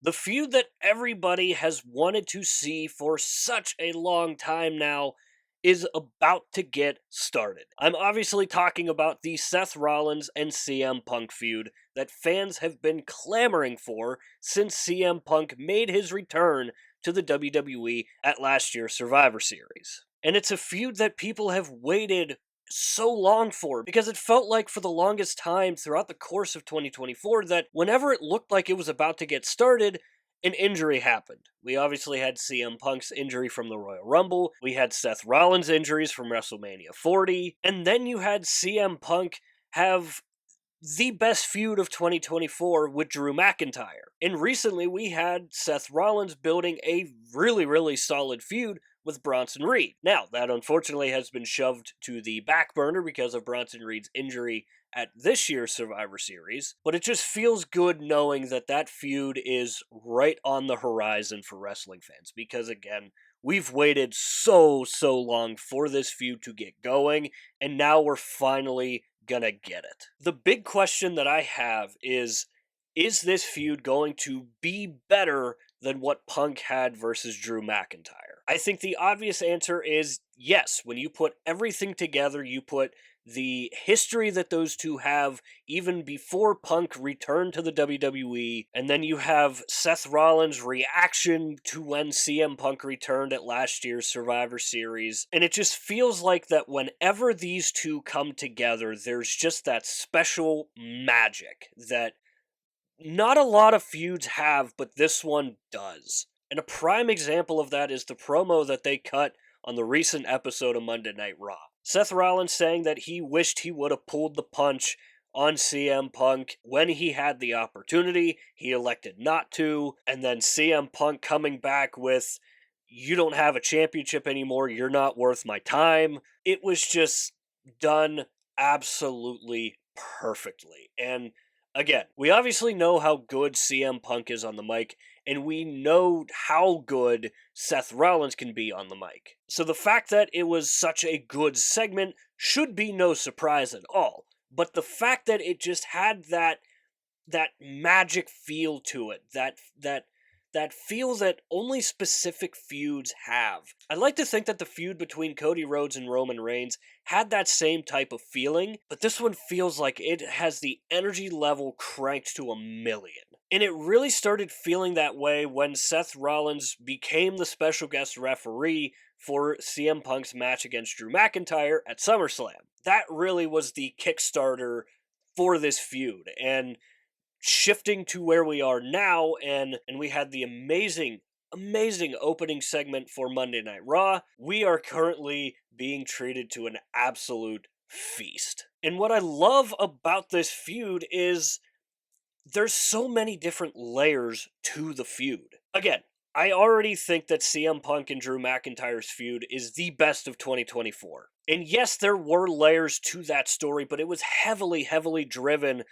The feud that everybody has wanted to see for such a long time now is about to get started. I'm obviously talking about the Seth Rollins and CM Punk feud that fans have been clamoring for since CM Punk made his return to the WWE at last year's Survivor Series. And it's a feud that people have waited so long for because it felt like for the longest time throughout the course of 2024 that whenever it looked like it was about to get started, an injury happened. We obviously had CM Punk's injury from the Royal Rumble, we had Seth Rollins' injuries from WrestleMania 40, and then you had CM Punk have the best feud of 2024 with Drew McIntyre. And recently we had Seth Rollins building a really, really solid feud with Bronson Reed. Now, that unfortunately has been shoved to the back burner because of Bronson Reed's injury at this year's Survivor Series, but it just feels good knowing that that feud is right on the horizon for wrestling fans because, again, we've waited so long for this feud to get going, and now we're finally gonna get it. The big question that I have is this feud going to be better than what Punk had versus Drew McIntyre? I think the obvious answer is yes. When you put everything together, you put the history that those two have even before Punk returned to the WWE, and then you have Seth Rollins' reaction to when CM Punk returned at last year's Survivor Series, and it just feels like that whenever these two come together, there's just that special magic that not a lot of feuds have, but this one does. And a prime example of that is the promo that they cut on the recent episode of Monday Night Raw. Seth Rollins saying that he wished he would have pulled the punch on CM Punk when he had the opportunity. He elected not to. And then CM Punk coming back with, "You don't have a championship anymore. You're not worth my time." It was just done absolutely perfectly. And again, we obviously know how good CM Punk is on the mic, and we know how good Seth Rollins can be on the mic. So the fact that it was such a good segment should be no surprise at all. But the fact that it just had that magic feel to it, that feel that only specific feuds have. I like to think that the feud between Cody Rhodes and Roman Reigns had that same type of feeling, but this one feels like it has the energy level cranked to 1,000,000. And it really started feeling that way when Seth Rollins became the special guest referee for CM Punk's match against Drew McIntyre at SummerSlam. That really was the Kickstarter for this feud, and shifting to where we are now, and we had the amazing opening segment for Monday Night Raw. We are currently being treated to an absolute feast. And what I love about this feud is there's so many different layers to the feud. Again, I already think that CM Punk and Drew McIntyre's feud is the best of 2024. And yes, there were layers to that story, but it was heavily driven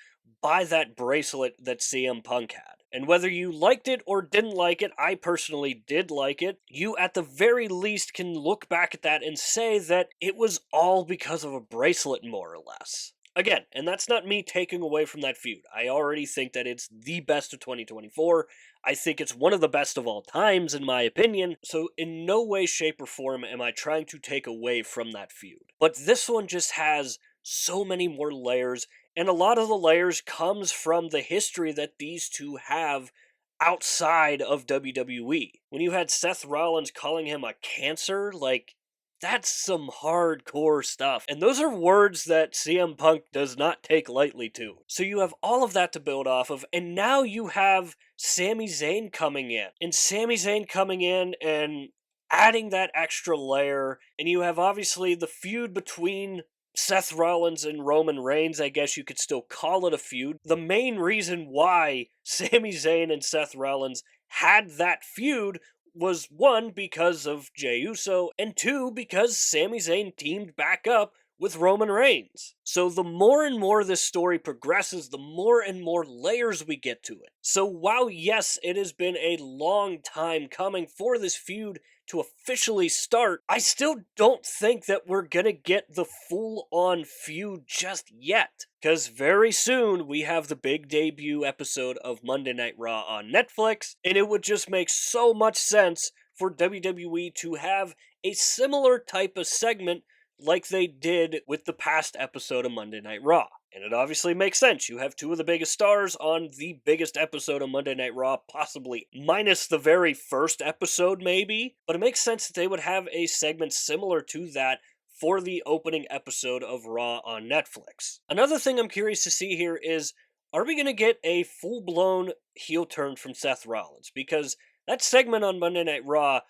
by that bracelet that CM Punk had. And whether you liked it or didn't like it, I personally did like it. You, at the very least, can look back at that and say that it was all because of a bracelet, more or less. Again, and that's not me taking away from that feud. I already think that it's the best of 2024. I think it's one of the best of all times, in my opinion. So, in no way, shape, or form am I trying to take away from that feud. But this one just has so many more layers, and a lot of the layers comes from the history that these two have outside of WWE. When you had Seth Rollins calling him a cancer, like, that's some hardcore stuff. And those are words that CM Punk does not take lightly to. So you have all of that to build off of, and now you have Sami Zayn coming in. And Sami Zayn coming in and adding that extra layer, and you have obviously the feud between Seth Rollins and Roman Reigns. I guess you could still call it a feud. The main reason why Sami Zayn and Seth Rollins had that feud was one, because of Jey Uso, and two, because Sami Zayn teamed back up with Roman Reigns. So the more and more this story progresses, the more and more layers we get to it. So while yes, it has been a long time coming for this feud to officially start, I still don't think that we're gonna get the full-on feud just yet. Because very soon we have the big debut episode of Monday Night Raw on Netflix, and it would just make so much sense for WWE to have a similar type of segment like they did with the past episode of Monday Night Raw. And it obviously makes sense. You have two of the biggest stars on the biggest episode of Monday Night Raw, possibly minus the very first episode, maybe. But it makes sense that they would have a segment similar to that for the opening episode of Raw on Netflix. Another thing I'm curious to see here is, are we going to get a full-blown heel turn from Seth Rollins? Because that segment on Monday Night Raw,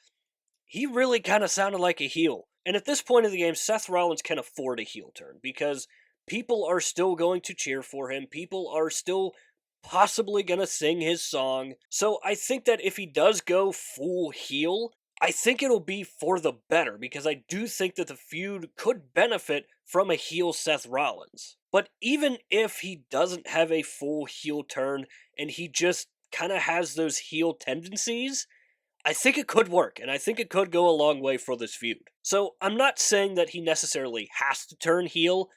he really kind of sounded like a heel. And at this point of the game, Seth Rollins can afford a heel turn because people are still going to cheer for him. People are still possibly going to sing his song. So I think that if he does go full heel, I think it'll be for the better because I do think that the feud could benefit from a heel Seth Rollins. But even if he doesn't have a full heel turn and he just kind of has those heel tendencies, I think it could work, and I think it could go a long way for this feud. So I'm not saying that he necessarily has to turn heel,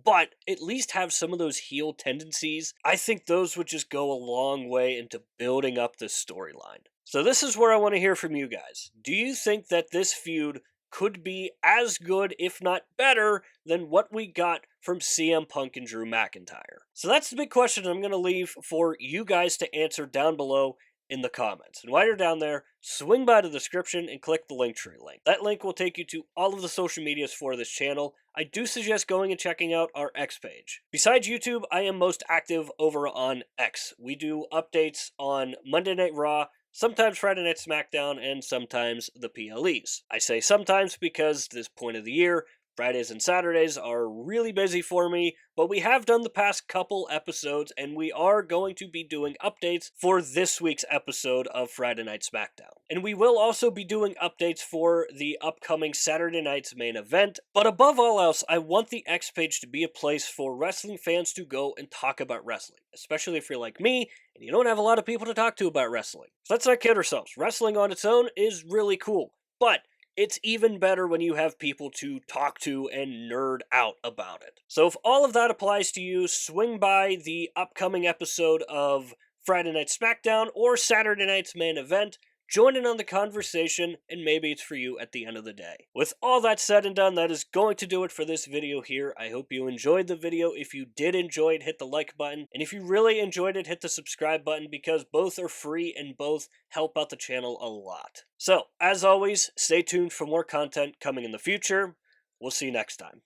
but at least have some of those heel tendencies. I think those would just go a long way into building up this storyline. So this is where I want to hear from you guys. Do you think that this feud could be as good, if not better, than what we got from CM Punk and Drew McIntyre? So that's the big question I'm going to leave for you guys to answer down below in the comments. And while you're down there, swing by the description and click the Linktree link. That link will take you to all of the social medias for this channel. I do suggest going and checking out our X page. Besides YouTube, I am most active over on X. We do updates on Monday Night Raw, sometimes Friday Night SmackDown, and sometimes the PLEs. I say sometimes because this point of the year, Fridays and Saturdays are really busy for me, but we have done the past couple episodes, and we are going to be doing updates for this week's episode of Friday Night SmackDown. And we will also be doing updates for the upcoming Saturday night's main event, but above all else, I want the X page to be a place for wrestling fans to go and talk about wrestling, especially if you're like me, and you don't have a lot of people to talk to about wrestling. So let's not kid ourselves, wrestling on its own is really cool, but it's even better when you have people to talk to and nerd out about it. So if all of that applies to you, swing by the upcoming episode of Friday Night SmackDown or Saturday night's main event, join in on the conversation, and maybe it's for you at the end of the day. With all that said and done, that is going to do it for this video here. I hope you enjoyed the video. If you did enjoy it, hit the like button. And if you really enjoyed it, hit the subscribe button because both are free and both help out the channel a lot. So, as always, stay tuned for more content coming in the future. We'll see you next time.